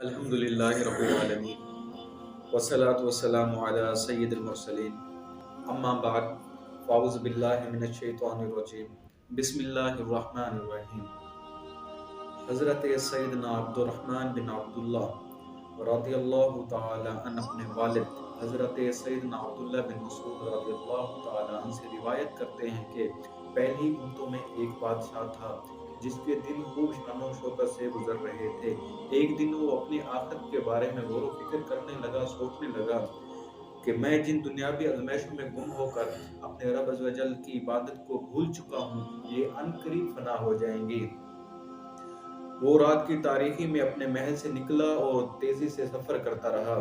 अल्हम्दुलिल्लाहि रब्बिल आलमीन वस्सलातु वस्सलामु अला सय्यिदिल मुरसलीन अम्मा बाद फ़ाऊज़ु बिल्लाहि मिनश शैतानिर रजीम बिस्मिल्लाहिर रहमानिर रहीम। हज़रत सैयदना अब्दुर्रहमान बिन अब्दुल्लाह रज़ियल्लाहु ताला अन अपने वालिद हज़रत सैयदना अब्दुल्लाह बिन मसऊद रज़ियल्लाहु ताला अन से रिवायत करते हैं कि पहली उम्मतों में एक बादशाह था जिसके दिन खूब शानो शौकत से गुजर रहे थे। एक दिन वो अपनी आखिरत के बारे में गौर व फिक्र करने लगा, सोचने लगा कि मैं जिन दुनियावी अज़मैशों में गुम होकर अपने रब अज़्ज़ व जल की इबादत को भूल चुका हूँ, ये अनकरीब फना हो जाएंगी। वो रात की तारीकी में अपने महल से निकला और तेजी से सफर करता रहा।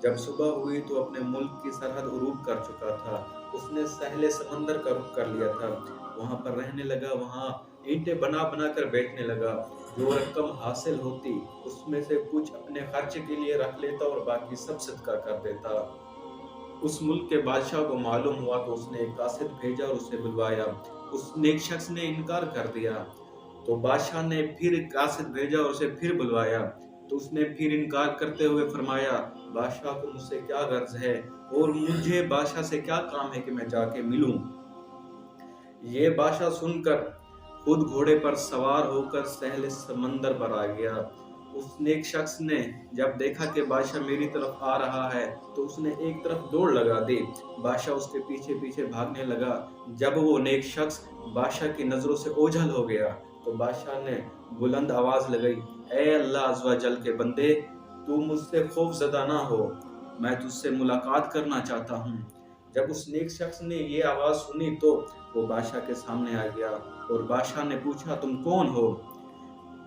जब सुबह हुई तो अपने मुल्क की सरहद उरूब कर चुका था। उसने सहले समंदर का रुख कर लिया था। वहां पर रहने लगा, वहां ईंटें बना बना कर बैठने लगा। जो रकम हासिल होती उसमें से कुछ अपने खर्चे के लिए रख लेता और बाकी सब सदका कर देता। उस मुल्क के बादशाह को मालूम हुआ तो उसने एक कासिद भेजा और उसे बुलवाया। उस नेक शख्स ने इनकार कर दिया तो बादशाह ने फिर कासिद भेजा और उसे फिर बुलवाया तो उसने फिर इनकार करते हुए फरमाया, बादशाह को मुझसे क्या गर्ज है और मुझे बादशाह से क्या काम है कि मैं जाके मिलूं। ये बादशाह सुनकर खुद घोड़े पर सवार होकर सहले समंदर पर आ गया। उस नेक शख्स ने जब देखा कि बादशाह मेरी तरफ आ रहा है तो उसने एक तरफ दौड़ लगा दी। बादशाह उसके पीछे पीछे भागने लगा। जब वो नेक शख्स बादशाह की नजरों से ओझल हो गया तो बादशाह ने बुलंद आवाज लगाई, ए अल्लाह अज़्ज़ व जल के बंदे, तू मुझसे खौफज़दा ना हो, मैं तुझसे मुलाकात करना चाहता हूँ। जब उस नेक शख्स ने ये आवाज सुनी तो वो बादशाह के सामने आ गया और बादशाह ने पूछा, तुम कौन हो?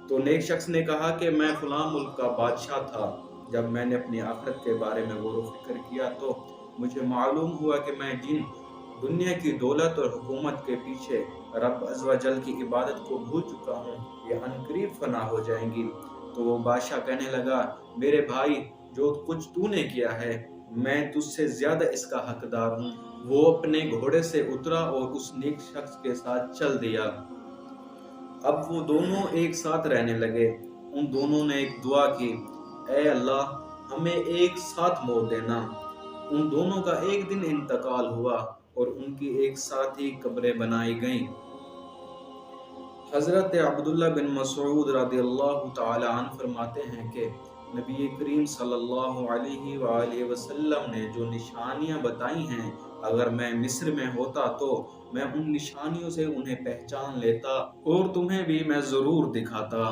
तो नेक शख्स ने कहा कि मैं फलां मुल्क का बादशाह था। जब मैंने अपनी आखिरत के बारे में गौर व फिक्र किया तो मुझे मालूम हुआ कि मैं जिन दुनिया की दौलत और हुकूमत के पीछे रब अज़्ज़ व जल की इबादत को भूल चुका हूँ, ये अनकरीब फना हो जाएंगी। तो वो बादशाह कहने लगा, मेरे भाई, जो कुछ तूने किया है मैं तुझसे ज्यादा इसका हकदार हूँ। वो अपने घोड़े से उतरा और उस नेक शख्स के साथ चल दिया। अब वो दोनों एक साथ रहने लगे। उन दोनों ने एक दुआ की, ए अल्लाह, हमें एक साथ मौत देना। उन दोनों का एक दिन इंतकाल हुआ और उनकी एक साथ ही कब्रें बनाई गईं। हज़रत अब्दुल्लाह बिन मसऊद रज़ियल्लाहु ताला अन्हु फरमाते हैं कि नबी करीम सल्लल्लाहु अलैहि वसल्लम ने जो निशानियां बताई हैं, अगर मैं मिस्र में होता तो मैं उन निशानियों से उन्हें पहचान लेता और तुम्हें भी मैं जरूर दिखाता।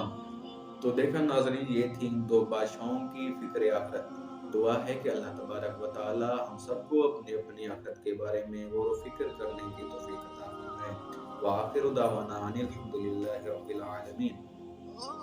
तो देखा नाज़रीन, ये थी दो बादशाहों की फिक्र आखिरत। दुआ है कि अल्लाह तबारक व तआला हम सबको अपनी अपनी आखिरत के बारे में गौर व फिक्र करने की तौफीक अता फरमाए। व आखिरु दावाना अनिल हम्दुलिल्लाहि रब्बिल आलमीन।